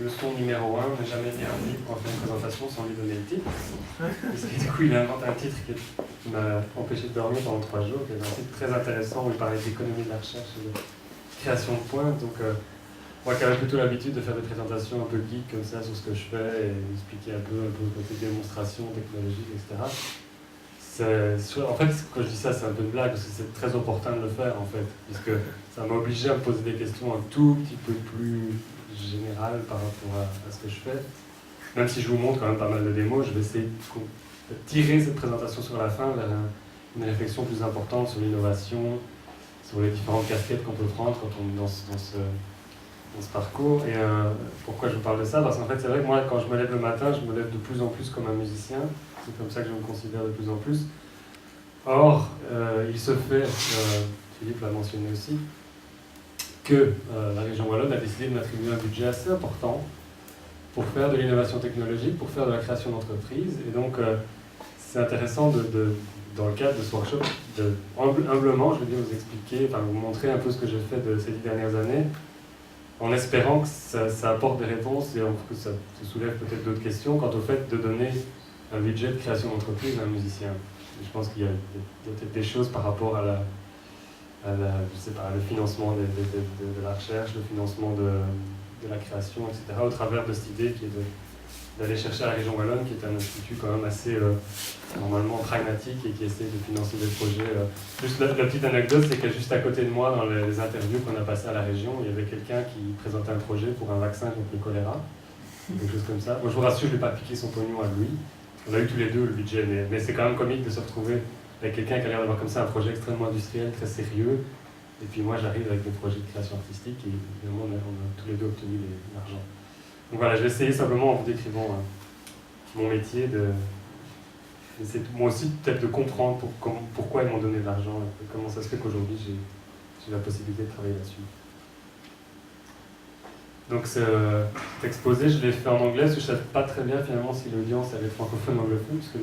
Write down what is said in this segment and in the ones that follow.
leçon numéro 1, ne jamais lire un livre quand on fait une présentation sans lui donner le titre. Parce que du coup, il invente un titre qui m'a empêché de dormir pendant 3 jours, qui est un titre très intéressant où il parlait d'économie de la recherche et de création de points. Donc, moi qui avais plutôt l'habitude de faire des présentations un peu geek comme ça sur ce que je fais et expliquer un peu le côté démonstration technologique, etc. En fait, quand je dis ça, c'est un peu une blague, parce que c'est très opportun de le faire, en fait, puisque ça m'a obligé à me poser des questions un tout petit peu plus générales par rapport à ce que je fais. Même si je vous montre quand même pas mal de démos, je vais essayer de tirer cette présentation sur la fin vers une réflexion plus importante sur l'innovation, sur les différentes casquettes qu'on peut prendre quand on est dans ce parcours. Et pourquoi je vous parle de ça? Parce qu'en fait, c'est vrai que moi, quand je me lève le matin, je me lève de plus en plus comme un musicien. C'est comme ça que je me considère de plus en plus. Or, il se fait, Philippe l'a mentionné aussi, que la région Wallonne a décidé de m'attribuer un budget assez important pour faire de l'innovation technologique, pour faire de la création d'entreprises. Et donc, c'est intéressant, dans le cadre de ce workshop, humblement, je vais vous expliquer, enfin vous montrer un peu ce que j'ai fait de ces 10 dernières années, en espérant que ça apporte des réponses et que ça soulève peut-être d'autres questions quant au fait de donner un budget de création d'entreprise à un musicien. Et je pense qu'il y a peut-être des choses par rapport à je sais pas, le financement de la recherche, le financement de la création, etc., au travers de cette idée qui est d'aller chercher à la région Wallonne, qui est un institut quand même assez normalement pragmatique et qui essaie de financer des projets. Juste la petite anecdote, c'est que juste à côté de moi, dans les interviews qu'on a passées à la région, il y avait quelqu'un qui présentait un projet pour un vaccin contre le choléra, quelque chose comme ça. Moi, je vous rassure, je ne vais pas piquer son pognon à lui. On a eu tous les deux le budget, mais c'est quand même comique de se retrouver avec quelqu'un qui a l'air d'avoir comme ça un projet extrêmement industriel, très sérieux. Et puis moi, j'arrive avec des projets de création artistique et évidemment, on a tous les deux obtenu l'argent. Donc voilà, je vais essayer simplement en vous décrivant mon métier, d'essayer moi aussi peut-être de comprendre pourquoi ils m'ont donné de l'argent, comment ça se fait qu'aujourd'hui j'ai la possibilité de travailler là-dessus. Donc cet exposé, je l'ai fait en anglais, parce que je ne savais pas très bien finalement si l'audience allait être francophone ou anglophone, parce que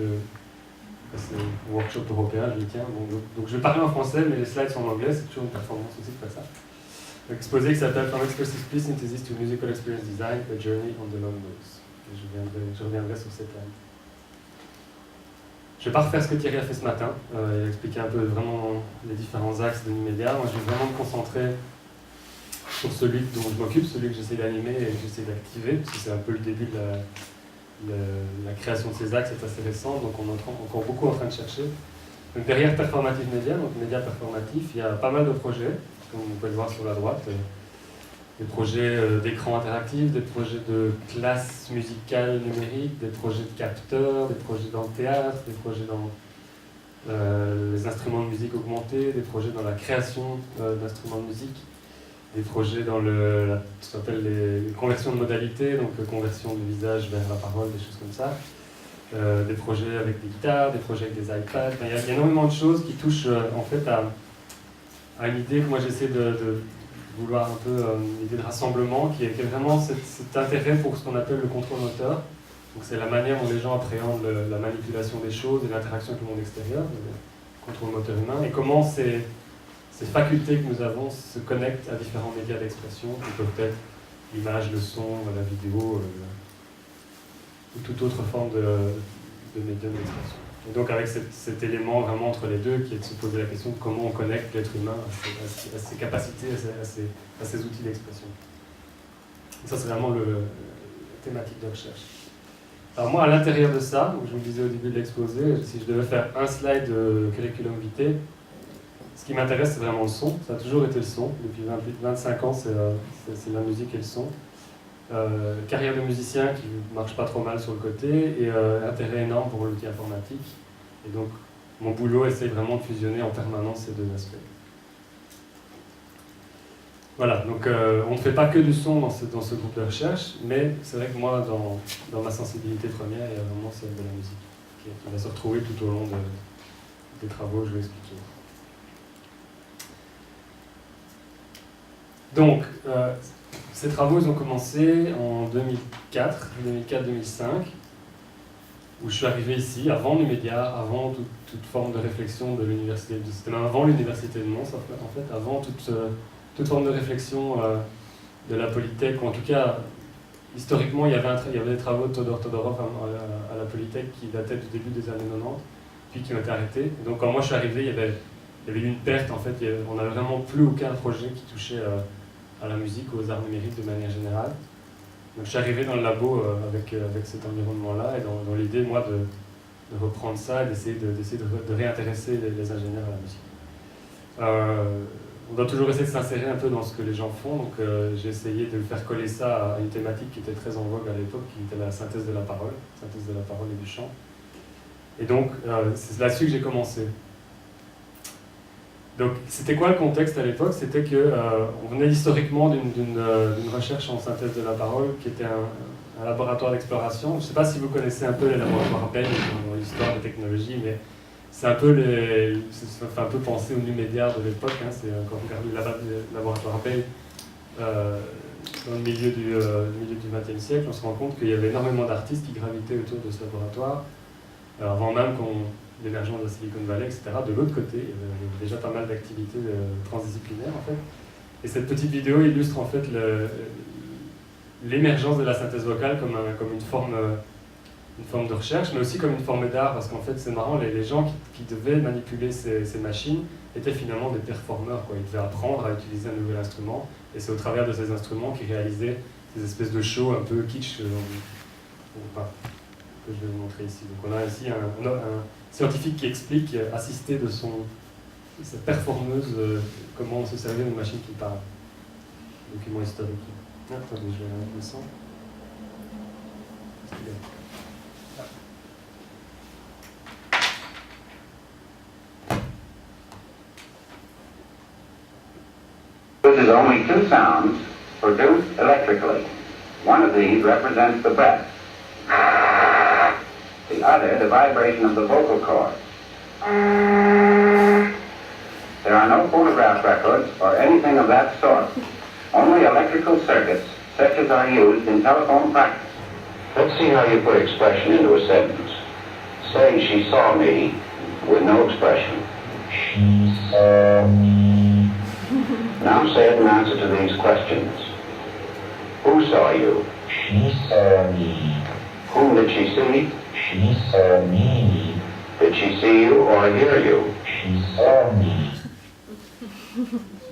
c'est un workshop européen, je le tiens. Donc je vais parler en français, mais les slides sont en anglais, c'est toujours une performance aussi de faire ça. L'exposé qui s'appelle From Expressive Plea Synthesis to Musical Experience Design, A Journey on the Long Nose. Et je reviendrai sur cette ligne. Je ne vais pas refaire ce que Thierry a fait ce matin, il a expliqué un peu vraiment les différents axes de Numédia. Moi, je vais vraiment me concentrer sur celui dont je m'occupe, celui que j'essaie d'animer et que j'essaie d'activer, parce que c'est un peu le début de la création de ces axes, c'est assez récent, donc on est encore beaucoup en train de chercher. Donc derrière Performative Media, donc média performatif, il y a pas mal de projets, comme vous pouvez le voir sur la droite, des projets d'écran interactif, des projets de classe musicale numérique, des projets de capteurs, des projets dans le théâtre, des projets dans les instruments de musique augmentés, des projets dans la création d'instruments de musique, des projets dans ce qu'on appelle les conversions de modalités, donc conversion du visage vers la parole, des choses comme ça, des projets avec des guitares, des projets avec des iPads. Il y a énormément de choses qui touchent en fait à une idée que moi j'essaie de vouloir un peu une idée de rassemblement qui est vraiment cet intérêt pour ce qu'on appelle le contrôle moteur. Donc c'est la manière dont les gens appréhendent la manipulation des choses et l'interaction avec le monde extérieur, le contrôle moteur humain, et comment ces facultés que nous avons se connectent à différents médias d'expression, qui peuvent être l'image, le son, la vidéo, ou toute autre forme de médium d'expression. Et donc avec cet élément vraiment entre les deux, qui est de se poser la question de comment on connecte l'être humain à ses capacités, à ses outils d'expression. Ça c'est vraiment la thématique de recherche. Alors moi, à l'intérieur de ça, je vous le disais au début de l'exposé, si je devais faire un slide de curriculum vitae, ce qui m'intéresse, c'est vraiment le son. Ça a toujours été le son. Depuis 25 ans, c'est la musique et le son. Carrière de musicien qui ne marche pas trop mal sur le côté et intérêt énorme pour l'outil informatique. Et donc, mon boulot essaie vraiment de fusionner en permanence ces deux aspects. Voilà, donc on ne fait pas que du son dans ce groupe de recherche, mais c'est vrai que moi, dans ma sensibilité première, il y a vraiment celle de la musique qui va se retrouver tout au long des travaux, je vais expliquer. Donc, ces travaux ils ont commencé en 2004-2005, où je suis arrivé ici, avant Numédia, avant toute forme de réflexion de l'université. C'était même avant l'université de Mons, en fait, avant toute forme de réflexion de la Polytech, ou en tout cas historiquement, il y avait des travaux de Todor Todorov à la Polytech qui dataient du début des années 90, puis qui ont été arrêtés. Et donc quand moi je suis arrivé, il y avait eu une perte, en fait, on n'avait vraiment plus aucun projet qui touchait à la musique ou aux arts numériques de manière générale. Donc je suis arrivé dans le labo avec cet environnement-là, et dans l'idée, moi, de reprendre ça et d'essayer de réintéresser les ingénieurs à la musique. On doit toujours essayer de s'insérer un peu dans ce que les gens font, donc j'ai essayé de faire coller ça à une thématique qui était très en vogue à l'époque, qui était la synthèse de la parole et du chant. Et donc, c'est là-dessus que j'ai commencé. Donc, c'était quoi le contexte à l'époque? C'était qu'on venait historiquement d'une recherche en synthèse de la parole qui était un laboratoire d'exploration. Je ne sais pas si vous connaissez un peu les laboratoires Bell dans l'histoire des technologies, mais c'est un peu ça fait un peu penser aux numédiaires de l'époque. Hein. C'est quand vous regardez le laboratoire Bell dans le milieu du XXe siècle, on se rend compte qu'il y avait énormément d'artistes qui gravitaient autour de ce laboratoire. Alors, avant même l'émergence de la Silicon Valley, etc. De l'autre côté, il y avait déjà pas mal d'activités transdisciplinaires, en fait. Et cette petite vidéo illustre, en fait, l'émergence de la synthèse vocale comme une forme de recherche, mais aussi comme une forme d'art, parce qu'en fait, c'est marrant, les gens qui devaient manipuler ces machines étaient finalement des performeurs, quoi. Ils devaient apprendre à utiliser un nouvel instrument, et c'est au travers de ces instruments qu'ils réalisaient ces espèces de shows un peu kitsch, que je vais vous montrer ici. Donc on a ici un scientifique qui explique, assisté de sa performeuse, comment on se servait d'une machine qui parle. Document historique. Attendez, je vais un peu ça. Uses only two sounds produced electrically. One of these represents the breath. The other, the vibration of the vocal cords. There are no phonograph records or anything of that sort. Only electrical circuits, such as are used in telephone practice. Let's see how you put expression into a sentence. Say, she saw me, with no expression. She saw me. Now say it in answer to these questions. Who saw you? She saw me. Whom did she see? She saw me. Did she see you or hear you? She saw me.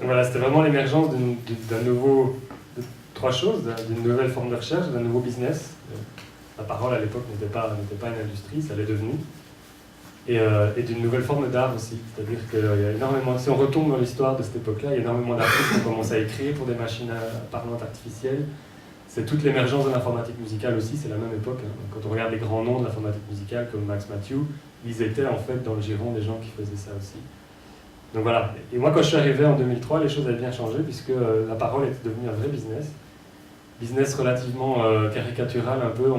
Voilà, c'était vraiment l'émergence de trois choses, d'une nouvelle forme de recherche, d'un nouveau business. La parole à l'époque n'était pas une industrie, ça l'est devenu. Et d'une nouvelle forme d'art aussi. C'est-à-dire qu'il y a énormément, si on retourne dans l'histoire de cette époque-là, il y a énormément d'artistes qui ont commencé à écrire pour des machines parlantes artificielles. C'est toute l'émergence de l'informatique musicale aussi, c'est la même époque. Hein. Quand on regarde les grands noms de l'informatique musicale comme Max Matthews, ils étaient en fait dans le giron des gens qui faisaient ça aussi. Donc voilà. Et moi, quand je suis arrivé en 2003, les choses avaient bien changé puisque la parole était devenue un vrai business. Business relativement caricatural un peu.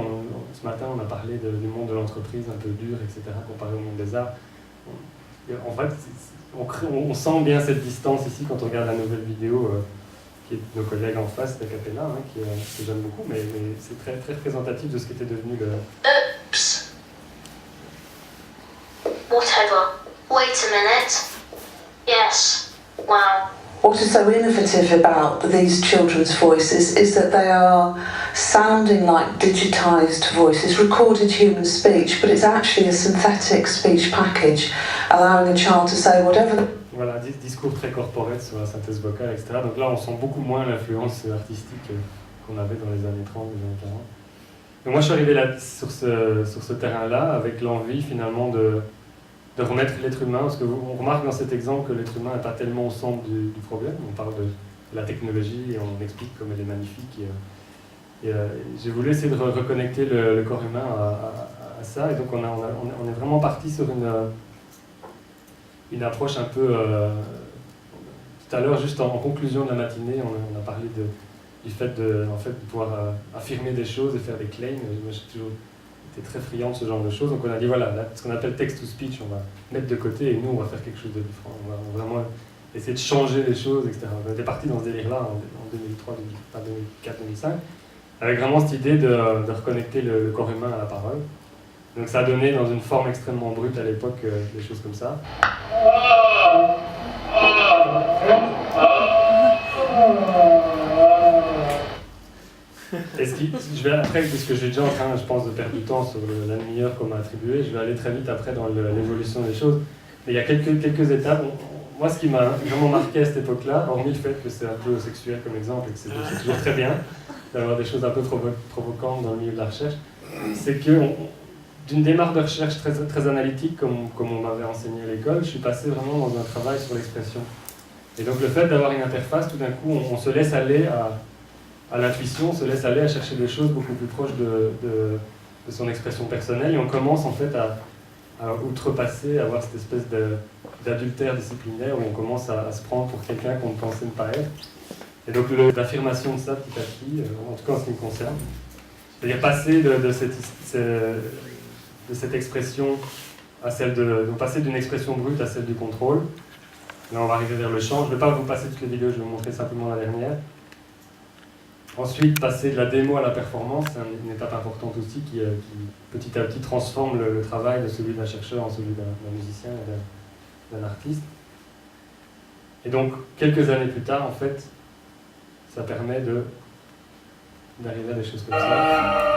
Ce matin, on a parlé du monde de l'entreprise un peu dur, etc., comparé au monde des arts. En fait, on sent bien cette distance ici quand on regarde la nouvelle vidéo qui est de nos collègues en face, d'Acapella, hein, que j'aime beaucoup, mais c'est très, très représentatif de ce qui était devenu le... Oops. Whatever. Wait a minute. Yes. Wow. What is so innovative about these children's voices is that they are sounding like digitised voices, recorded human speech, but it's actually a synthetic speech package, allowing a child to say whatever. Voilà, discours très corporel sur la synthèse vocale, etc. Donc là, on sent beaucoup moins l'influence artistique qu'on avait dans les années 30, les années 40. Donc moi, je suis arrivé là, sur ce terrain-là avec l'envie finalement de remettre l'être humain, parce qu'on remarque dans cet exemple que l'être humain n'est pas tellement au centre du problème. On parle de la technologie et on explique comme elle est magnifique. Et j'ai voulu essayer de reconnecter le corps humain à ça, et donc on est vraiment parti sur une approche un peu... tout à l'heure, juste en conclusion de la matinée, on a parlé du fait de pouvoir affirmer des choses et faire des claims. Moi, j'ai toujours été très friand de ce genre de choses. Donc on a dit, voilà, là, ce qu'on appelle text-to-speech, on va mettre de côté, et nous, on va faire quelque chose de différent. On va vraiment essayer de changer les choses, etc. On était parti dans ce délire-là en 2003, 2004, 2005, avec vraiment cette idée de reconnecter le corps humain à la parole. Donc ça a donné dans une forme extrêmement brute à l'époque des choses comme ça. Et ce je vais après, puisque je suis déjà en train, je pense, de perdre du temps sur la demi-heure qu'on m'a attribuée, je vais aller très vite après dans l'évolution des choses. Mais il y a quelques étapes. Moi, ce qui m'a vraiment marqué à cette époque-là, hormis le fait que c'est un peu sexuel comme exemple et que c'est toujours très bien d'avoir des choses un peu provocantes dans le milieu de la recherche, c'est que d'une démarche de recherche très, très analytique, comme on m'avait enseigné à l'école, je suis passé vraiment dans un travail sur l'expression. Et donc le fait d'avoir une interface, tout d'un coup, on se laisse aller à l'intuition, on se laisse aller à chercher des choses beaucoup plus proches de son expression personnelle, et on commence en fait à outrepasser, à avoir cette espèce d'adultère disciplinaire où on commence à se prendre pour quelqu'un qu'on ne pensait ne pas être. Et donc l'affirmation de ça petit à petit, en tout cas en ce qui me concerne, c'est-à-dire passer de cette expression à celle donc passer d'une expression brute à celle du contrôle. Là on va arriver vers le champ, je ne vais pas vous passer toutes les vidéos, je vais vous montrer simplement la dernière. Ensuite, passer de la démo à la performance, c'est une étape importante aussi qui petit à petit transforme le travail de celui d'un chercheur en celui d'un musicien et d'un artiste. Et donc, quelques années plus tard, en fait, ça permet d'arriver à des choses comme ça.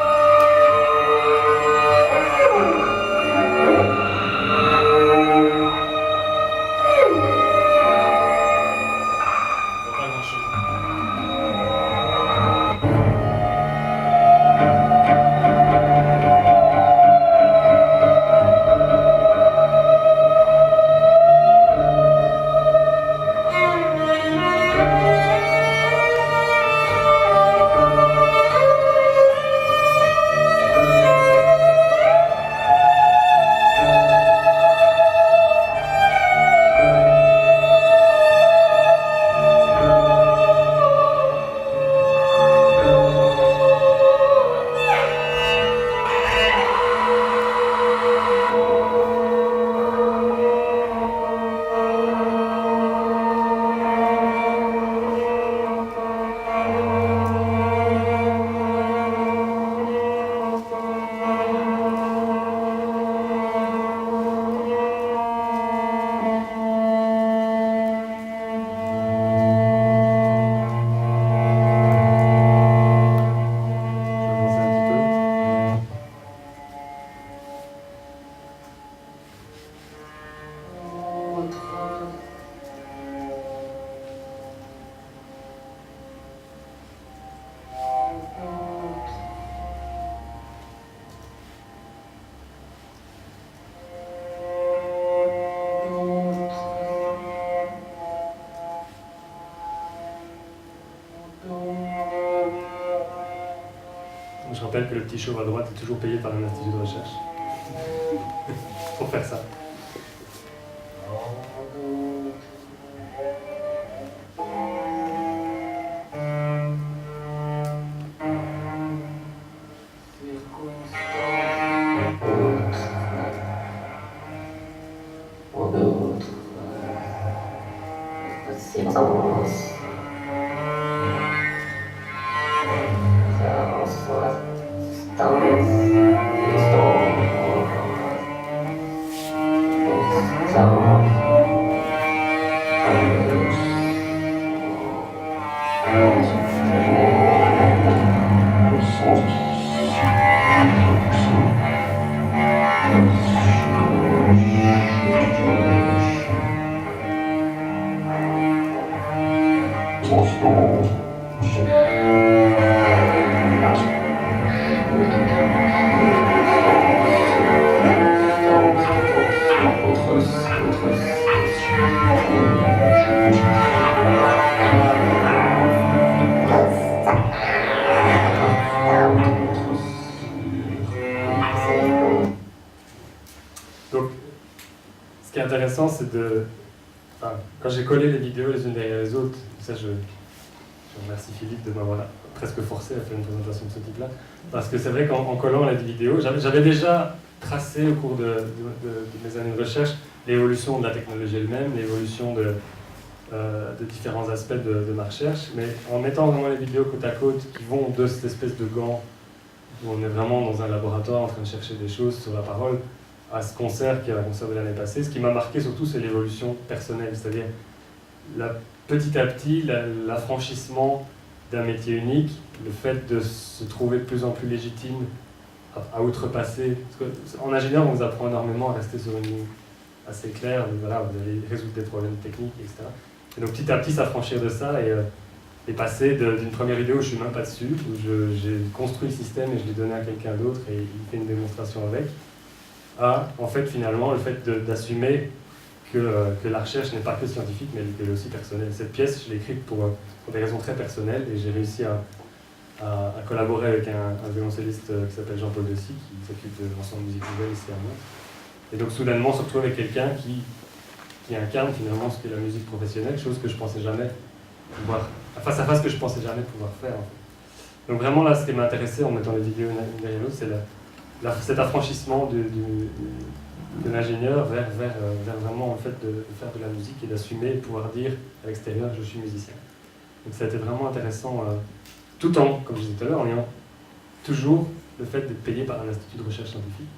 Je rappelle que le petit chauve à droite est toujours payé par un institut de recherche pour faire ça. Donc, ce qui est intéressant, c'est de... Enfin, quand j'ai collé les vidéos les unes derrière les autres, ça je remercie Philippe de m'avoir presque forcé à faire une présentation de ce type-là, parce que c'est vrai qu'en collant les vidéos, j'avais déjà tracé au cours de mes années de recherche l'évolution de la technologie elle-même, l'évolution de différents aspects de ma recherche, mais en mettant vraiment les vidéos côte à côte qui vont de cette espèce de gant où on est vraiment dans un laboratoire en train de chercher des choses sur la parole, à ce concert qui a un concert de l'année passée, ce qui m'a marqué surtout, c'est l'évolution personnelle, c'est-à-dire petit à petit l'affranchissement d'un métier unique, le fait de se trouver de plus en plus légitime à outrepasser. En ingénieur, on vous apprend énormément à rester sur une ligne assez claire, voilà, vous allez résoudre des problèmes techniques, etc. Et donc petit à petit s'affranchir de ça et passer d'une première vidéo où je ne suis même pas dessus, où j'ai construit le système et je l'ai donné à quelqu'un d'autre et il fait une démonstration avec, à en fait finalement le fait d'assumer que la recherche n'est pas que scientifique mais qu'elle est aussi personnelle. Cette pièce, je l'ai écrite pour des raisons très personnelles et j'ai réussi à collaborer avec un violoncelliste qui s'appelle Jean-Paul Dessy, qui s'occupe de l'ensemble musique nouvelle ici à Nantes. Et donc soudainement on se retrouve avec quelqu'un qui incarne finalement ce qu'est la musique professionnelle, chose que je pensais jamais pouvoir, face à face que je pensais jamais pouvoir faire. En fait. Donc vraiment là, ce qui m'a intéressé en mettant les vidéos une derrière l'autre, c'est cet affranchissement de l'ingénieur vers vraiment en fait de faire de la musique et d'assumer et de pouvoir dire à l'extérieur je suis musicien. Donc ça a été vraiment intéressant, tout en, comme je disais tout à l'heure, en ayant toujours le fait d'être payé par un institut de recherche scientifique.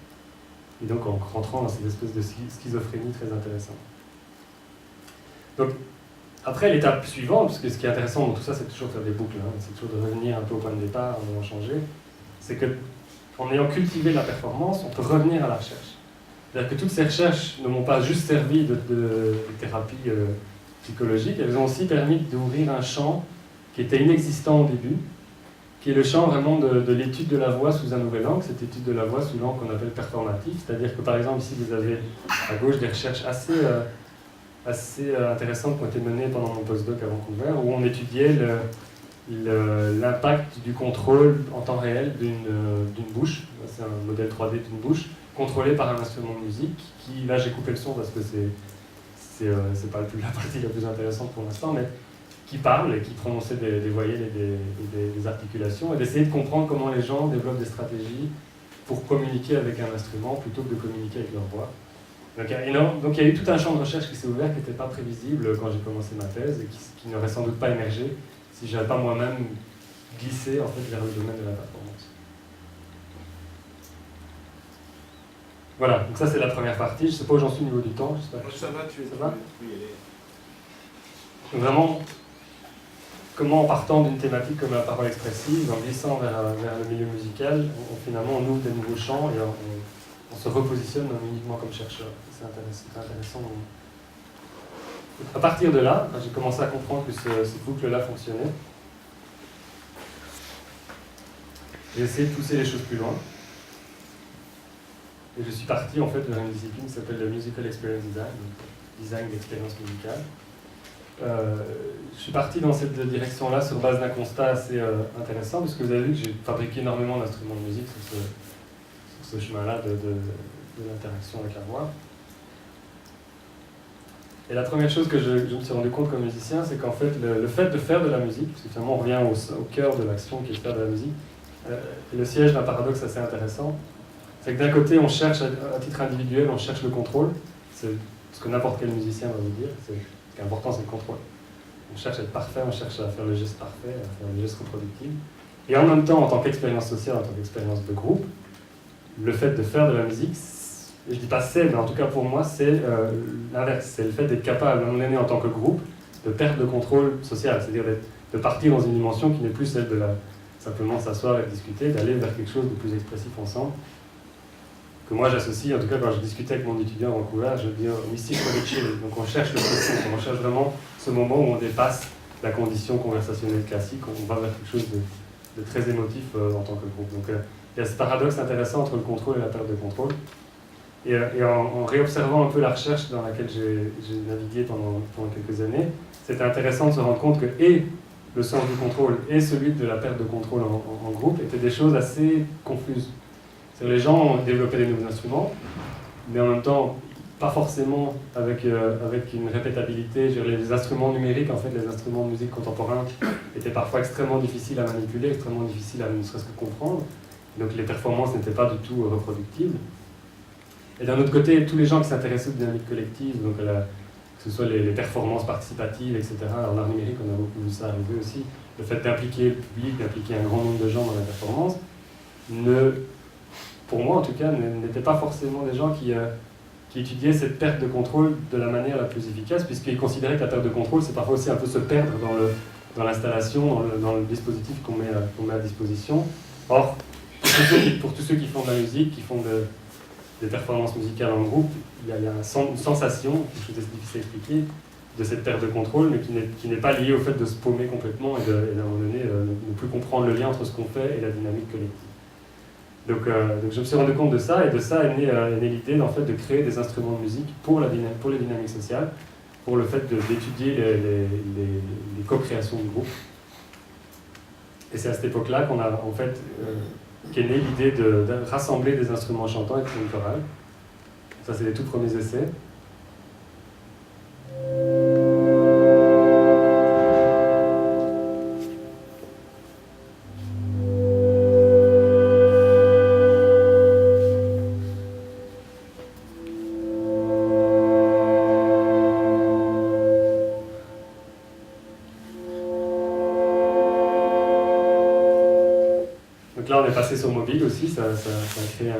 Et donc en rentrant dans cette espèce de schizophrénie très intéressante. Donc, après, l'étape suivante, parce que ce qui est intéressant dans tout ça, c'est toujours de faire des boucles, hein, c'est toujours de revenir un peu au point de départ, en ayant changé, c'est qu'en ayant cultivé la performance, on peut revenir à la recherche. C'est-à-dire que toutes ces recherches ne m'ont pas juste servi de thérapie psychologique, elles ont aussi permis d'ouvrir un champ qui était inexistant au début, qui est le champ vraiment de l'étude de la voix sous un nouvel angle, cette étude de la voix sous l'angle qu'on appelle performatif, c'est-à-dire que par exemple ici vous avez à gauche des recherches assez intéressantes qui ont été menées pendant mon postdoc à Vancouver, où on étudiait l'impact du contrôle en temps réel d'une bouche, c'est un modèle 3D d'une bouche, contrôlée par un instrument de musique, qui, là j'ai coupé le son parce que c'est pas la partie la plus intéressante pour l'instant, mais qui parle et qui prononçait des voyelles et des articulations, et d'essayer de comprendre comment les gens développent des stratégies pour communiquer avec un instrument plutôt que de communiquer avec leur voix. Donc il y a eu tout un champ de recherche qui s'est ouvert qui n'était pas prévisible quand j'ai commencé ma thèse et qui n'aurait sans doute pas émergé si je n'avais pas moi-même glissé en fait, vers le domaine de la performance. Voilà, donc ça c'est la première partie. Je ne sais pas où j'en suis au niveau du temps. Ça va, ça va ? Donc vraiment, comment en partant d'une thématique comme la parole expressive, en glissant vers le milieu musical, finalement on ouvre des nouveaux champs et on se repositionne uniquement comme chercheur. C'est intéressant. À partir de là, j'ai commencé à comprendre que cette boucle-là fonctionnait. J'ai essayé de pousser les choses plus loin. Et je suis parti en fait vers une discipline qui s'appelle le Musical Experience Design, donc design d'expérience musicale. Je suis parti dans cette direction-là sur base d'un constat assez intéressant, parce que vous avez vu que j'ai fabriqué énormément d'instruments de musique sur ce chemin-là de l'interaction avec la voix. Et la première chose que je me suis rendu compte comme musicien, c'est qu'en fait, le fait de faire de la musique, parce que finalement on revient au cœur de l'action qui est de faire de la musique, est le siège d'un paradoxe assez intéressant. C'est que d'un côté, on cherche, à titre individuel, on cherche le contrôle, c'est ce que n'importe quel musicien va vous dire, ce qui est important, c'est le contrôle. On cherche à être parfait, on cherche à faire le geste parfait, à faire le geste reproductif. Et en même temps, en tant qu'expérience sociale, en tant qu'expérience de groupe, le fait de faire de la musique, je dis pas c'est, mais en tout cas pour moi, c'est l'inverse. C'est le fait d'être capable, à un moment donné, en tant que groupe, de perdre le contrôle social, c'est-à-dire de partir dans une dimension qui n'est plus celle de simplement s'asseoir et discuter, d'aller vers quelque chose de plus expressif ensemble. Que moi j'associe, en tout cas quand je discutais avec mon étudiant à Vancouver, je dis mystique for the chill. Donc on cherche le processus, on cherche vraiment ce moment où on dépasse la condition conversationnelle classique, on va vers quelque chose de très émotif en tant que groupe. Donc il y a ce paradoxe intéressant entre le contrôle et la perte de contrôle. Et en réobservant un peu la recherche dans laquelle j'ai navigué pendant quelques années, c'était intéressant de se rendre compte que et le sens du contrôle et celui de la perte de contrôle en groupe étaient des choses assez confuses. C'est-à-dire les gens ont développé des nouveaux instruments, mais en même temps, pas forcément avec une répétabilité. Les instruments numériques, en fait, les instruments de musique contemporain étaient parfois extrêmement difficiles à manipuler, extrêmement difficiles à ne serait-ce que comprendre. Donc les performances n'étaient pas du tout reproductibles. Et d'un autre côté, tous les gens qui s'intéressaient aux dynamiques collectives, donc que ce soit les performances participatives, etc. En art numérique, on a beaucoup vu ça arriver aussi. Le fait d'impliquer le public, d'impliquer un grand nombre de gens dans la performance, pour moi en tout cas, n'étaient pas forcément des gens qui étudiaient cette perte de contrôle de la manière la plus efficace, puisqu'ils considéraient que la perte de contrôle, c'est parfois aussi un peu se perdre dans l'installation, dans le dispositif qu'on met à disposition. Or, pour tous ceux qui font de la musique, qui font des performances musicales en groupe, il y a une sensation, quelque chose de difficile à expliquer, de cette perte de contrôle, mais qui n'est pas liée au fait de se paumer complètement et d'un moment donné ne plus comprendre le lien entre ce qu'on fait et la dynamique collective. Donc je me suis rendu compte de ça, et de ça est née l'idée en fait, de créer des instruments de musique pour les dynamiques sociales, pour le fait d'étudier les co-créations de groupe. Et c'est à cette époque-là qu'on a en fait qu'est née l'idée de rassembler des instruments chantants et de faire une chorale. Ça, c'est les tout premiers essais. Donc là, on est passé sur mobile aussi, ça a créé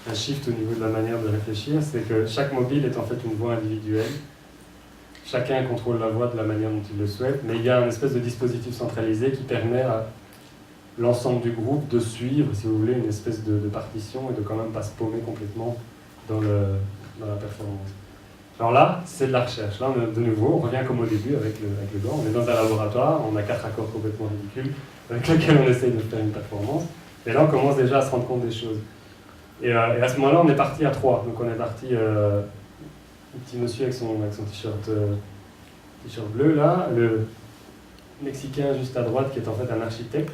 un shift au niveau de la manière de réfléchir. C'est que chaque mobile est en fait une voix individuelle. Chacun contrôle la voix de la manière dont il le souhaite, mais il y a un espèce de dispositif centralisé qui permet à l'ensemble du groupe de suivre, si vous voulez, une espèce de partition et de quand même pas se paumer complètement dans la performance. Alors là, c'est de la recherche. Là, de nouveau, on revient comme au début avec le gant. On est dans un laboratoire, on a 4 accords complètement ridicules avec lesquels on essaye de faire une performance. Et là, on commence déjà à se rendre compte des choses. Et à ce moment-là, on est parti à 3. Donc on est parti, un petit monsieur avec son t-shirt bleu, là, le Mexicain juste à droite qui est en fait un architecte,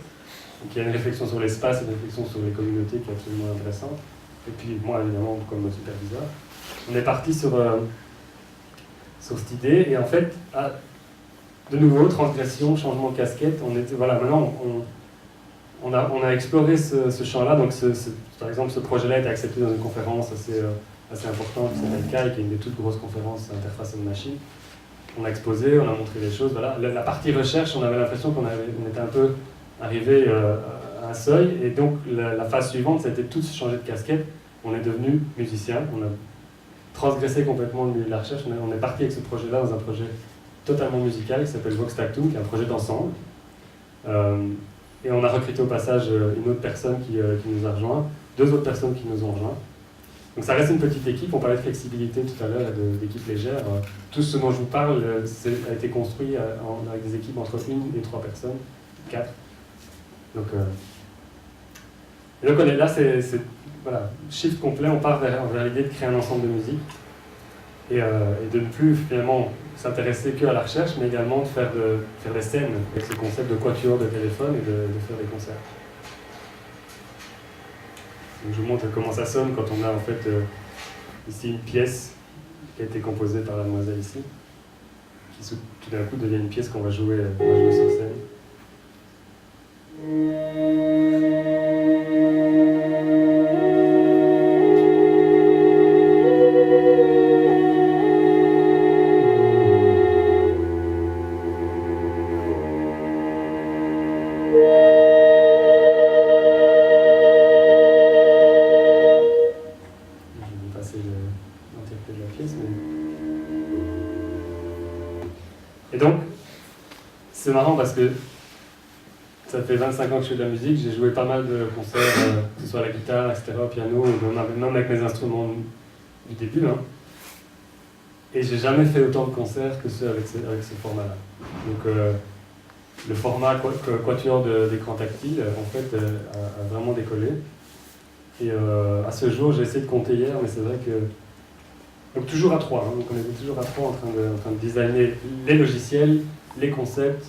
qui a une réflexion sur l'espace et une réflexion sur les communautés qui est absolument intéressante. Et puis moi, évidemment, comme superviseur. On est parti sur cette idée, et en fait, de nouveau, transgression, changement de casquette, maintenant on a exploré ce champ-là. Donc par exemple, ce projet-là a été accepté dans une conférence assez importante qui s'appelle CAI, qui est une des toutes grosses conférences interface and machine. On a exposé, on a montré les choses, voilà. La partie recherche, on avait l'impression qu'on était un peu arrivé à un seuil, et donc la phase suivante, ça a été tous changer de casquette. On est devenu musicien, on a transgressé complètement le milieu de la recherche. On est parti avec ce projet-là dans un projet totalement musical qui s'appelle Vox Tactum, qui est un projet d'ensemble. Et on a recruté au passage une autre personne qui nous a rejoint, 2 autres personnes qui nous ont rejoints. Donc ça reste une petite équipe. On parlait de flexibilité tout à l'heure et d'équipe légère. Tout ce dont je vous parle a été construit avec des équipes entre 1 et 3 personnes, 4. Donc on est là, voilà, shift complet, on part vers l'idée de créer un ensemble de musique et de ne plus finalement s'intéresser qu'à la recherche, mais également de faire des scènes avec ce concept de quatuor de téléphone et de faire des concerts. Donc je vous montre comment ça sonne quand on a en fait ici une pièce qui a été composée par la demoiselle ici, qui tout d'un coup devient une pièce qu'on va jouer sur scène. Et donc, c'est marrant parce que ça fait 25 ans que je fais de la musique, j'ai joué pas mal de concerts, que ce soit à la guitare, etc., au piano, même avec mes instruments du début. Hein. Et j'ai jamais fait autant de concerts que ceux avec ce format-là. Donc, le format quatuor d'écran tactile, en fait, a vraiment décollé. Et à ce jour, j'ai essayé de compter hier, mais c'est vrai que... Donc toujours à 3, hein, donc on est toujours à 3 en train de designer les logiciels, les concepts,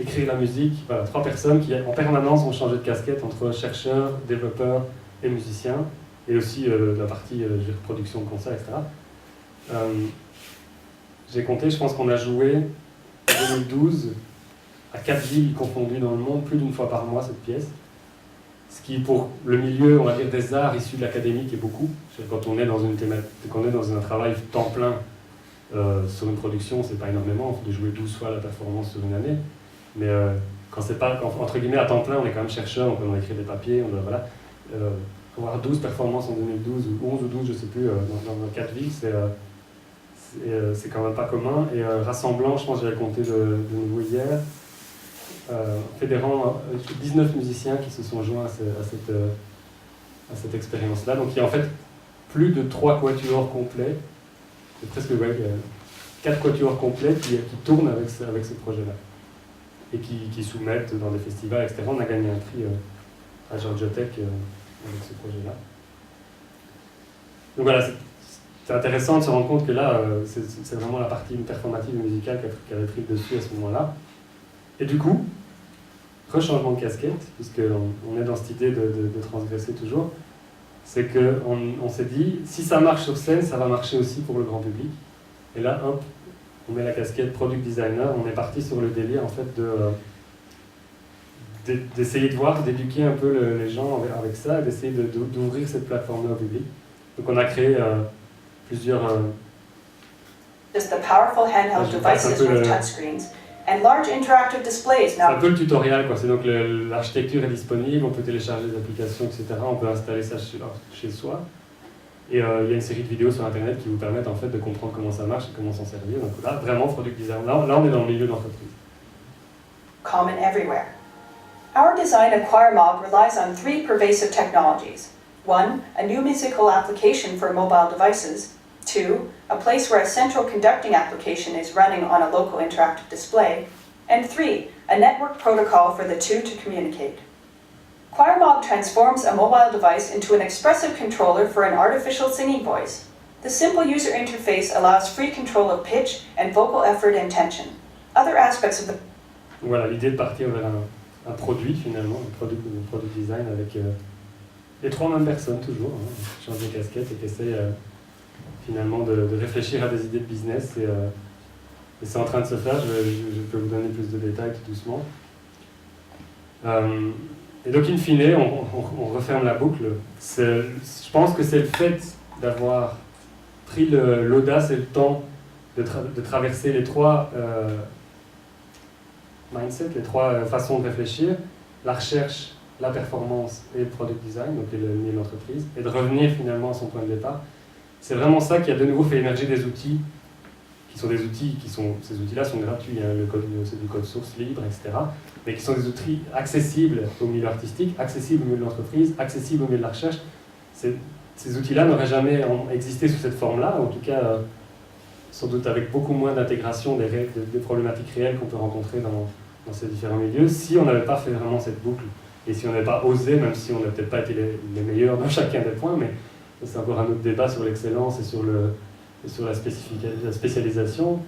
écrire la musique. Voilà, 3 personnes qui en permanence vont changer de casquette entre chercheurs, développeurs et musiciens, et aussi la partie production de concerts, etc. J'ai compté, je pense qu'on a joué en 2012 à 4 villes confondues dans le monde, plus d'1 fois par mois cette pièce. Ce qui, pour le milieu, on va dire, des arts issus de l'académique, est beaucoup. Quand on est dans un travail temps plein sur une production, c'est pas énormément, il faut jouer 12 fois la performance sur une année. Mais quand c'est pas, entre guillemets, à temps plein, on est quand même chercheur, on doit écrire des papiers, on doit, voilà. Avoir 12 performances en 2012, ou 11 ou 12, je sais plus, dans 4 villes, c'est quand même pas commun, et rassemblant, je pense que j'avais compté de nouveau hier, fédérant 19 musiciens qui se sont joints à cette expérience-là. Donc il y a en fait plus de 3 quatuors complets, c'est presque 4 quatuors complets qui tournent avec ce projet-là, et qui soumettent dans des festivals, etc. On a gagné un prix à Georgia Tech avec ce projet-là. Donc voilà, c'est intéressant de se rendre compte que là, c'est vraiment la partie performative et musicale qui avait pris le dessus à ce moment-là. Et du coup, rechangement de casquette, puisqu'on est dans cette idée de transgresser toujours, c'est qu'on s'est dit, si ça marche sur scène, ça va marcher aussi pour le grand public. Et là, hop, on met la casquette product designer, on est parti sur le délire en fait d'essayer de voir, d'éduquer un peu les gens avec ça, d'essayer d'ouvrir cette plateforme-là au public. Donc on a créé plusieurs... Just the powerful handheld devices with touchscreens and large interactive displays. C'est un peu le tutoriel, quoi. C'est donc l'architecture est disponible, on peut télécharger des applications, etc. On peut installer ça chez soi. Et il y a une série de vidéos sur Internet qui vous permettent en fait de comprendre comment ça marche et comment s'en servir. Donc là, vraiment, product design. Là, on est dans le milieu de l'entreprise. Common everywhere. Our design at Choirmob relies on 3 pervasive technologies. 1, a new musical application for mobile devices. 2, a place where a central conducting application is running on a local interactive display. And 3, a network protocol for the two to communicate. Choirmob transforms a mobile device into an expressive controller for an artificial singing voice. The simple user interface allows free control of pitch and vocal effort and tension. Other aspects of the... Voilà, l'idée de partir vers un produit finalement, un product design avec les 3 mêmes personnes toujours, hein, qui changent de casquette et qui essayent finalement de réfléchir à des idées de business. Et c'est en train de se faire, je peux vous donner plus de détails tout doucement. Et donc, in fine, on referme la boucle. Je pense que c'est le fait d'avoir pris l'audace et le temps de traverser les 3 mindsets, les 3 façons de réfléchir, la recherche, la performance et le product design, donc le milieu de l'entreprise, et de revenir finalement à son point de départ. C'est vraiment ça qui a de nouveau fait émerger des outils, ces outils-là sont gratuits, hein, c'est du code source libre, etc., mais qui sont des outils accessibles au milieu artistique, accessibles au milieu de l'entreprise, accessibles au milieu de la recherche. Ces outils-là n'auraient jamais existé sous cette forme-là, en tout cas, sans doute avec beaucoup moins d'intégration des problématiques réelles qu'on peut rencontrer dans ces différents milieux, si on n'avait pas fait vraiment cette boucle, et si on n'avait pas osé, même si on n'a peut-être pas été les meilleurs dans chacun des points, mais c'est encore un autre débat sur l'excellence et sur la spécialisation.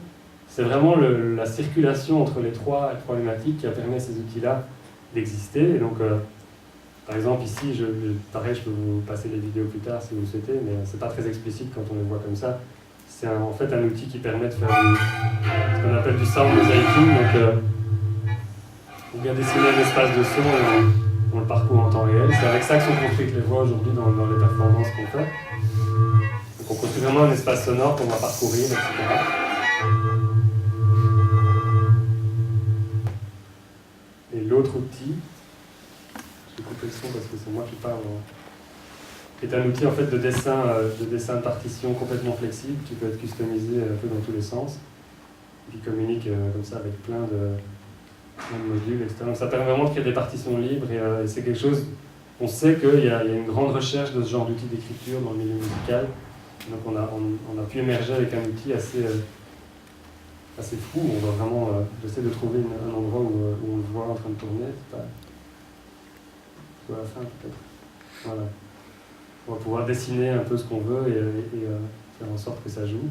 C'est vraiment la circulation entre les 3 problématiques qui a permis à ces outils-là d'exister. Et donc, par exemple, ici, pareil, je peux vous passer les vidéos plus tard si vous le souhaitez, mais c'est pas très explicite quand on les voit comme ça. C'est en fait un outil qui permet de faire ce qu'on appelle du sound mosaïking. Donc, on vient dessiner un espace de son et on le parcourt en temps réel. C'est avec ça que sont construites les voix aujourd'hui dans les performances qu'on fait. Donc on construit vraiment un espace sonore qu'on va parcourir, etc. Et l'autre outil, je vais couper le son parce que c'est moi qui parle, est un outil en fait de dessin de partition complètement flexible. Tu peux être customisé un peu dans tous les sens, qui communique comme ça avec plein de modules, etc. Donc ça permet vraiment de créer des partitions libres et c'est quelque chose, on sait qu'il y a une grande recherche de ce genre d'outils d'écriture dans le milieu musical. Donc on a pu émerger avec un outil assez fou. On va vraiment, j'essaie de trouver un endroit où on le voit en train de tourner. C'est pas à la fin peut-être. Voilà. On va pouvoir dessiner un peu ce qu'on veut et faire en sorte que ça joue.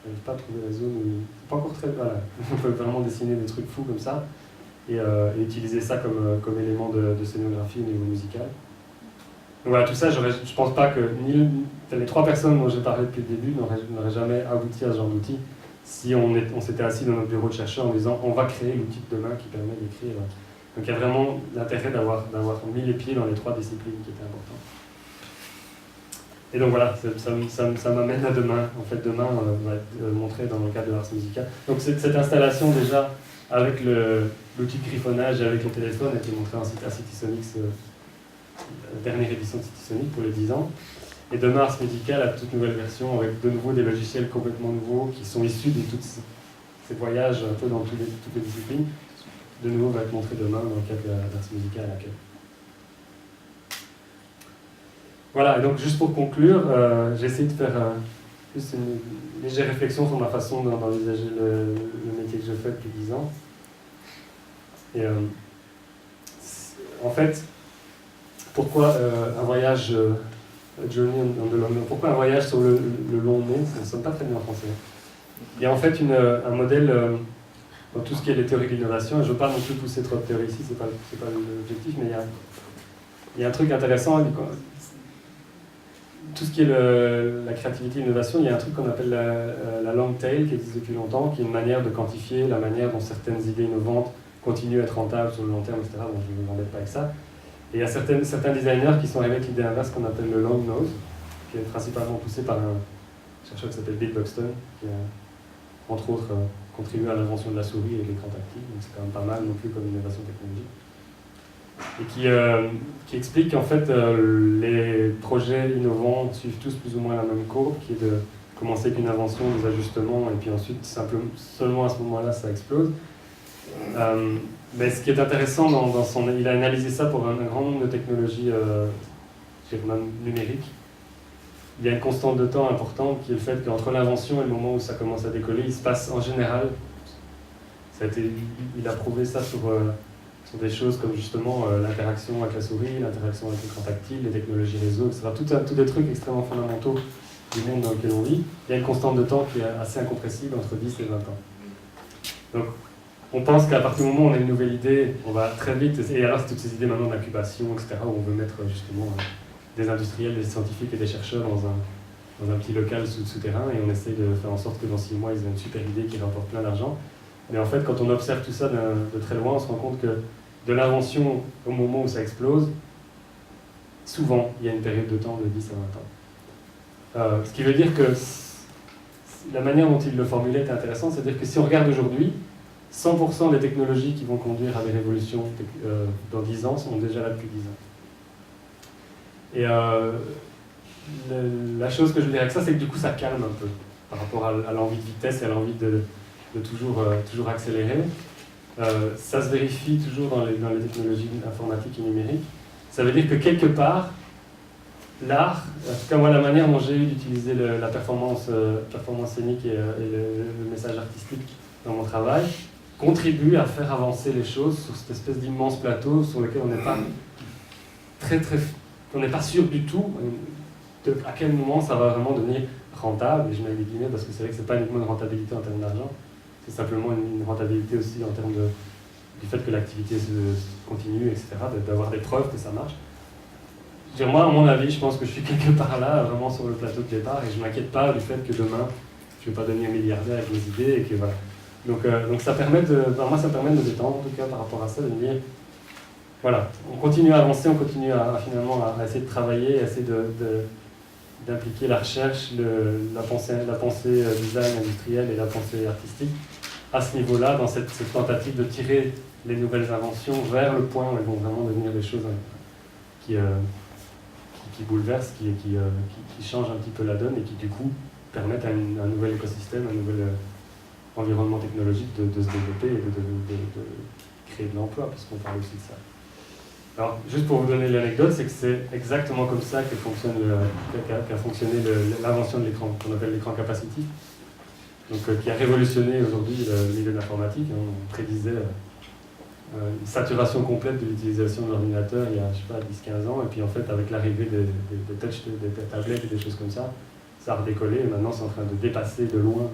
Je n'arrive pas à trouver la zone où... C'est pas encore très... Voilà. On peut vraiment dessiner des trucs fous comme ça et utiliser ça comme élément de scénographie au niveau musical. Donc voilà, tout ça, je pense pas que les 3 personnes dont j'ai parlé depuis le début n'auraient jamais abouti à ce genre d'outil si on s'était assis dans notre bureau de chercheur en disant on va créer l'outil de demain qui permet d'écrire. Donc il y a vraiment l'intérêt d'avoir mis les pieds dans les 3 disciplines qui étaient importantes. Et donc voilà, ça m'amène à demain. En fait, demain, on va montrer dans le cadre de l'Ars Musica. Donc cette installation déjà, avec l'outil de griffonnage et avec le téléphone, a été montrée à City Sonics, la dernière édition de City Sonic pour les 10 ans. Et demain, Ars Medical a toute nouvelle version avec de nouveau des logiciels complètement nouveaux qui sont issus de tous ces voyages un peu dans toutes les disciplines. De nouveau, va être montré demain dans le cadre d'Ars Medical à laquelle. Voilà, et donc juste pour conclure, j'ai essayé de faire juste une légère réflexion sur ma façon d'envisager le métier que je fais depuis 10 ans. Et en fait, pourquoi un voyage journey on the long nose, pourquoi un voyage sur le long nez, ça ne sonne pas très bien en français. Il y a en fait un modèle dans tout ce qui est les théories de l'innovation, et je ne veux pas non plus pousser trop de théories ici, c'est pas l'objectif, mais il y a un truc intéressant. Tout ce qui est la créativité et l'innovation, il y a un truc qu'on appelle la long tail qui existe depuis longtemps, qui est une manière de quantifier la manière dont certaines idées innovantes continuent à être rentables sur le long terme, etc. Bon, je ne m'embête pas avec ça. Et il y a certains designers qui sont arrivés avec l'idée inverse qu'on appelle le long nose, qui est principalement poussé par un chercheur qui s'appelle Bill Buxton, qui a entre autres contribué à l'invention de la souris et de l'écran tactile, donc c'est quand même pas mal non plus comme innovation technologique. Et qui explique qu'en fait les projets innovants suivent tous plus ou moins la même courbe, qui est de commencer avec une invention, des ajustements, et puis ensuite seulement à ce moment-là ça explose. Mais ce qui est intéressant il a analysé ça pour un grand nombre de technologies même numériques. Il y a une constante de temps importante qui est le fait qu'entre l'invention et le moment où ça commence à décoller, il se passe en général, il a prouvé ça sur des choses comme justement l'interaction avec la souris, l'interaction avec l'écran tactile, les technologies réseau, etc. Tous des trucs extrêmement fondamentaux du monde dans lequel on vit. Il y a une constante de temps qui est assez incompressible entre 10 et 20 ans. Donc on pense qu'à partir du moment où on a une nouvelle idée, on va très vite, et alors c'est toutes ces idées maintenant d'incubation, etc., où on veut mettre justement des industriels, des scientifiques et des chercheurs dans un petit local souterrain, et on essaie de faire en sorte que dans 6 mois, ils aient une super idée qui rapporte plein d'argent. Mais en fait, quand on observe tout ça de très loin, on se rend compte que de l'invention au moment où ça explose, souvent, il y a une période de temps de 10 à 20 ans. Ce qui veut dire que la manière dont il le formulait est intéressante, c'est-à-dire que si on regarde aujourd'hui, 100% des technologies qui vont conduire à des révolutions dans 10 ans sont déjà là depuis 10 ans. Et la chose que je veux dire avec ça, c'est que du coup ça calme un peu par rapport à l'envie de vitesse et à l'envie de toujours accélérer. Ça se vérifie toujours dans les technologies informatiques et numériques. Ça veut dire que quelque part, l'art, en tout cas moi la manière dont j'ai eu d'utiliser la performance scénique et le message artistique dans mon travail, contribue à faire avancer les choses sur cette espèce d'immense plateau sur lequel on n'est pas on n'est pas sûr du tout à quel moment ça va vraiment devenir rentable, et je mets des guillemets parce que c'est vrai que c'est pas uniquement une rentabilité en termes d'argent, c'est simplement une rentabilité aussi en termes du fait que l'activité se continue, etc., d'avoir des preuves que ça marche. Moi, à mon avis, je pense que je suis quelque part là, vraiment sur le plateau de départ, et je ne m'inquiète pas du fait que demain, je ne vais pas devenir milliardaire avec mes idées, et que voilà. Donc ça permet moi, ça me permet de me détendre, en tout cas, par rapport à ça, de me dire, voilà, on continue à avancer, on continue finalement à essayer de travailler, à essayer d'impliquer la recherche, la pensée design industrielle et la pensée artistique à ce niveau-là, dans cette tentative de tirer les nouvelles inventions vers le point où elles vont vraiment devenir des choses qui bouleversent, qui changent un petit peu la donne et qui du coup permettent à un nouvel écosystème, un nouvel environnement technologique de se développer et de créer de l'emploi, parce qu'on parle aussi de ça. Alors, juste pour vous donner l'anecdote, c'est que c'est exactement comme ça qu'a fonctionné l'invention de l'écran, qu'on appelle l'écran capacitif, donc qui a révolutionné aujourd'hui le milieu de l'informatique. On prédisait une saturation complète de l'utilisation de l'ordinateur il y a, je sais pas, 10-15 ans, et puis en fait, avec l'arrivée des tablettes et des choses comme ça, ça a redécollé, et maintenant c'est en train de dépasser de loin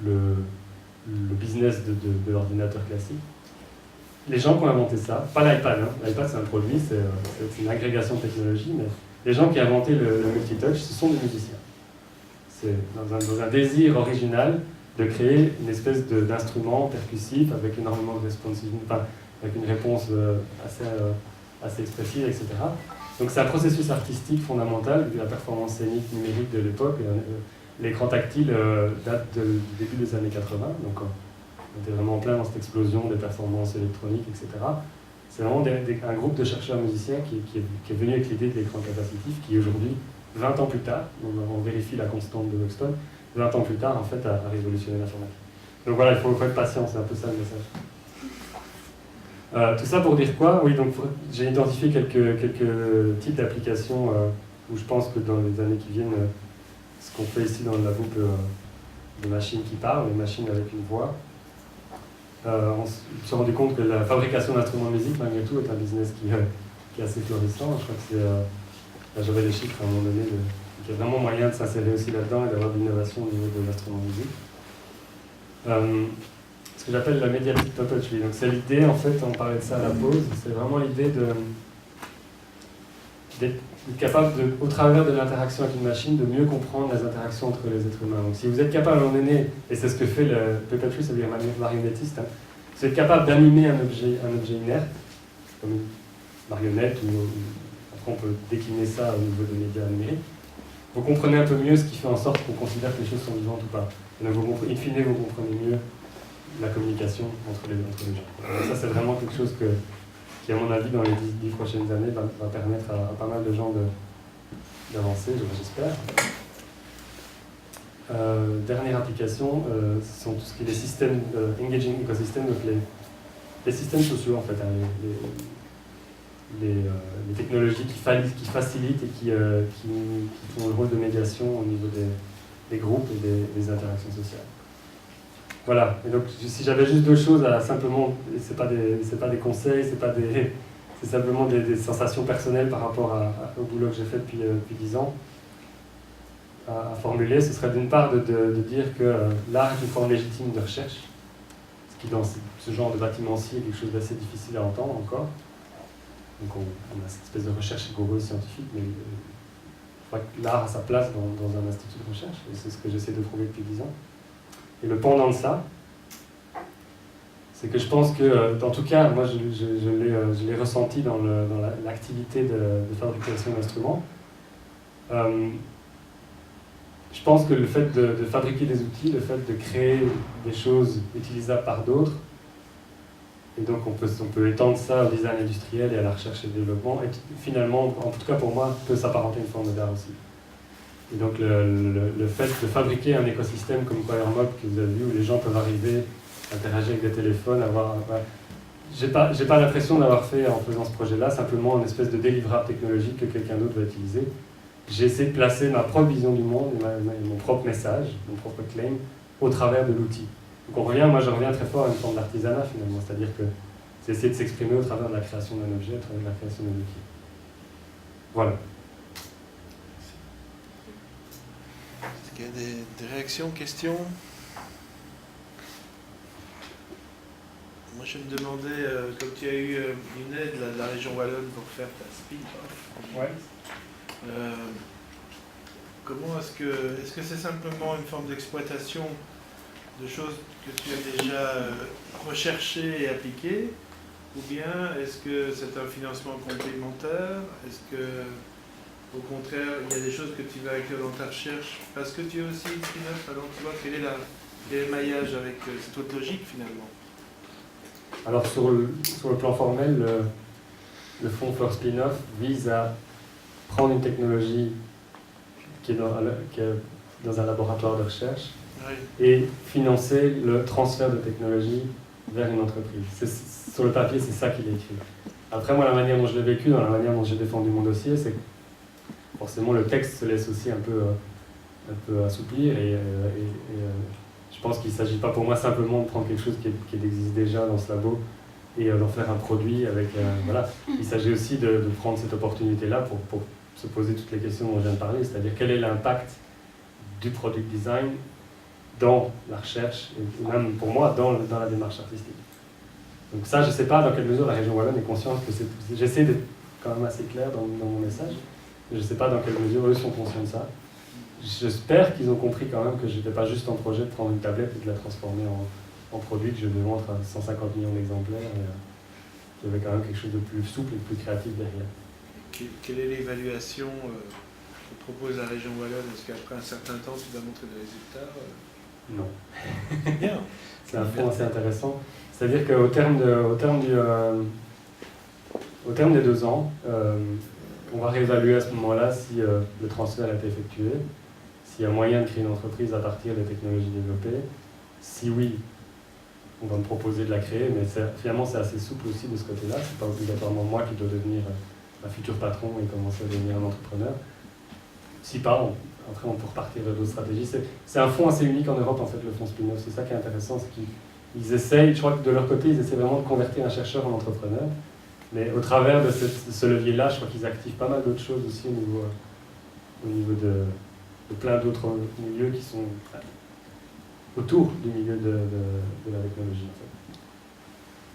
le business de l'ordinateur classique. Les gens qui ont inventé ça, pas l'iPad, hein. L'iPad c'est un produit, c'est une agrégation de technologie, mais les gens qui ont inventé le multitouch, ce sont des musiciens. C'est dans un désir original de créer une espèce d'instrument percussif avec énormément de responsiveness, enfin, avec une réponse assez expressive, etc. Donc c'est un processus artistique fondamental de la performance scénique numérique de l'époque. L'écran tactile date du début des années 80, donc on était vraiment en plein dans cette explosion des performances électroniques, etc. C'est vraiment un groupe de chercheurs musiciens qui est venu avec l'idée de l'écran capacitif, qui aujourd'hui 20 ans plus tard, on vérifie la constante de Buxton, 20 ans plus tard, en fait, a révolutionné l'informatique. Donc voilà, il faut être patient, c'est un peu ça le message. Tout ça pour dire quoi? Oui, donc j'ai identifié quelques types d'applications où je pense que dans les années qui viennent, ce qu'on fait ici dans le labo de machines qui parlent, des machines avec une voix, on s'est rendu compte que la fabrication d'instruments de musique, malgré tout, est un business qui est assez florissant. Je crois que c'est... j'avais les chiffres à un moment donné, qu'il y a vraiment moyen de s'insérer aussi là-dedans et d'avoir de l'innovation au niveau de l'instrument de musique. Ce que j'appelle la médiatique puppetry. Donc c'est l'idée, en fait, on parlait de ça à la pause, c'est vraiment l'idée d'être capable, au travers de l'interaction avec une machine, de mieux comprendre les interactions entre les êtres humains. Donc si vous êtes capable à un moment donné, et c'est ce que fait le puppetry, ça veut dire marionnettiste, vous êtes capable d'animer un objet inerte, comme une marionnette, ou après on peut décliner ça au niveau des médias numériques, vous comprenez un peu mieux ce qui fait en sorte qu'on considère que les choses sont vivantes ou pas. Et donc in fine, vous comprenez mieux la communication entre les gens. Donc ça, c'est vraiment quelque chose qui, à mon avis, dans les 10 prochaines années, va permettre à pas mal de gens d'avancer, j'espère. Dernière application, ce sont tout ce qui est les systèmes engaging ecosystem, donc les systèmes sociaux, en fait, hein, les technologies qui facilitent et qui font le rôle de médiation au niveau des groupes et des interactions sociales. Voilà, et donc si j'avais juste deux choses à simplement, c'est pas des conseils, c'est simplement des sensations personnelles par rapport au boulot que j'ai fait depuis 10 ans, à formuler, ce serait d'une part de dire que l'art est une forme légitime de recherche, ce qui dans ce genre de bâtimentier est quelque chose d'assez difficile à entendre encore. Donc on a cette espèce de recherche rigoureuse scientifique, mais je crois que l'art a sa place dans un institut de recherche, et c'est ce que j'essaie de prouver depuis 10 ans. Et le pendant de ça, c'est que je pense que, en tout cas, moi je l'ai ressenti dans l'activité de fabrication d'instruments. Je pense que le fait de fabriquer des outils, le fait de créer des choses utilisables par d'autres, et donc on peut étendre ça au design industriel et à la recherche et développement, et finalement, en tout cas pour moi, peut s'apparenter à une forme d'art aussi. Et donc le fait de fabriquer un écosystème comme QuireMob que vous avez vu, où les gens peuvent arriver, interagir avec des téléphones, j'ai pas l'impression d'avoir fait, en faisant ce projet-là, simplement une espèce de délivrable technologique que quelqu'un d'autre va utiliser. J'ai essayé de placer ma propre vision du monde, mon propre message, mon propre claim, au travers de l'outil. Donc je reviens très fort à une forme d'artisanat finalement, c'est-à-dire que c'est essayer de s'exprimer au travers de la création d'un objet, au travers de la création d'un outil. Voilà. Est-ce qu'il y a des réactions, questions? Moi je me demandais, comme tu as eu une aide de la région Wallonne pour faire ta spin-off. Ouais. Comment est-ce que c'est simplement une forme d'exploitation de choses que tu as déjà recherchées et appliquées, ou bien est-ce que c'est un financement complémentaire? Est-ce que, au contraire, il y a des choses que tu vas inclure dans ta recherche parce que tu es aussi une spin-off? Alors tu vois, quel est le maillage avec cette autre logique finalement? Alors sur le plan formel, le fonds for Spin-off vise à prendre une technologie qui est dans un laboratoire de recherche, oui, et financer le transfert de technologie vers une entreprise. Sur le papier, c'est ça qu'il est écrit. Après, moi, la manière dont je l'ai vécu, dans la manière dont j'ai défendu mon dossier, c'est que forcément le texte se laisse aussi un peu assouplir, et je pense qu'il ne s'agit pas pour moi simplement de prendre quelque chose qui existe déjà dans ce labo et d'en faire un produit avec... voilà. Il s'agit aussi de prendre cette opportunité-là pour se poser toutes les questions dont je viens de parler, c'est-à-dire quel est l'impact du product design dans la recherche, et même pour moi, dans la démarche artistique. Donc ça, je ne sais pas dans quelle mesure la région Wallonne est consciente que c'est... J'essaie d'être quand même assez clair dans mon message, mais je ne sais pas dans quelle mesure eux sont conscients de ça. J'espère qu'ils ont compris quand même que je n'étais pas juste en projet de prendre une tablette et de la transformer en produit que je devais vendre à 150 millions d'exemplaires, et qu'il y avait quand même quelque chose de plus souple et de plus créatif derrière. Quelle est l'évaluation que propose la région Wallonne? Est-ce qu'après un certain temps, tu dois montrer des résultats? Non. Bien. C'est un fonds assez intéressant. C'est-à-dire qu'au terme des 2 ans, on va réévaluer à ce moment-là si le transfert a été effectué, s'il y a moyen de créer une entreprise à partir des technologies développées. Si oui, on va me proposer de la créer, mais finalement c'est assez souple aussi de ce côté-là. C'est pas obligatoirement moi qui dois devenir un futur patron et commencer à devenir un entrepreneur. Si pas, après on peut repartir vers d'autres stratégies. C'est un fonds assez unique en Europe en fait, le fonds Spin-off. C'est ça qui est intéressant, c'est qu'ils essayent, je crois que de leur côté, ils essaient vraiment de convertir un chercheur en entrepreneur. Mais au travers de ce levier-là, je crois qu'ils activent pas mal d'autres choses aussi au niveau de plein d'autres milieux qui sont autour du milieu de la technologie. En fait.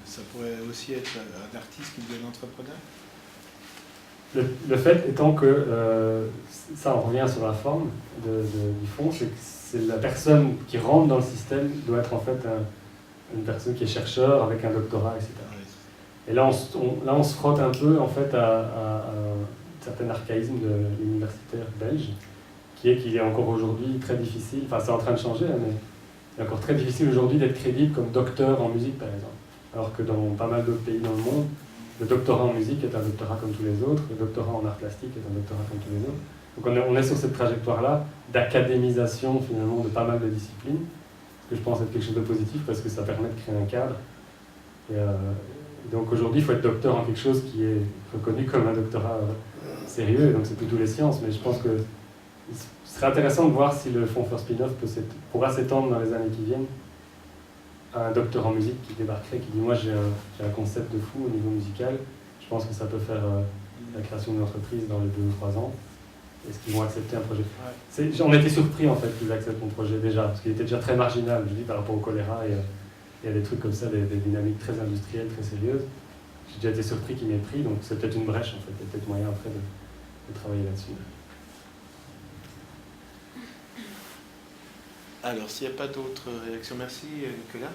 Ça pourrait aussi être un artiste qui devient entrepreneur. Le fait étant que, ça on revient sur la forme du fonds, c'est que c'est la personne qui rentre dans le système doit être en fait une personne qui est chercheur avec un doctorat, etc. Et là on se frotte un peu en fait à un certain archaïsme de l'universitaire belge, qui est qu'il est encore aujourd'hui très difficile, enfin c'est en train de changer, hein, mais il est encore très difficile aujourd'hui d'être crédible comme docteur en musique par exemple. Alors que dans pas mal d'autres pays dans le monde, le doctorat en musique est un doctorat comme tous les autres, le doctorat en art plastique est un doctorat comme tous les autres. Donc on est sur cette trajectoire-là d'académisation finalement de pas mal de disciplines, ce que je pense être quelque chose de positif parce que ça permet de créer un cadre. Et donc aujourd'hui, il faut être docteur en quelque chose qui est reconnu comme un doctorat sérieux, et donc c'est plutôt les sciences, mais je pense que ce serait intéressant de voir si le fonds for Spin-off pourra s'étendre dans les années qui viennent à un docteur en musique qui débarquerait, qui dit moi j'ai un concept de fou au niveau musical, je pense que ça peut faire la création d'une entreprise dans les 2 ou 3 ans. Est-ce qu'ils vont accepter un projet? On était surpris en fait qu'ils acceptent mon projet déjà, parce qu'il était déjà très marginal, je dis par rapport au choléra et à des trucs comme ça, des dynamiques très industrielles, très sérieuses. J'ai déjà été surpris qu'ils m'aient pris, donc c'est peut-être une brèche en fait, il y a peut-être moyen après de travailler là-dessus. Alors, s'il n'y a pas d'autres réactions, merci Nicolas.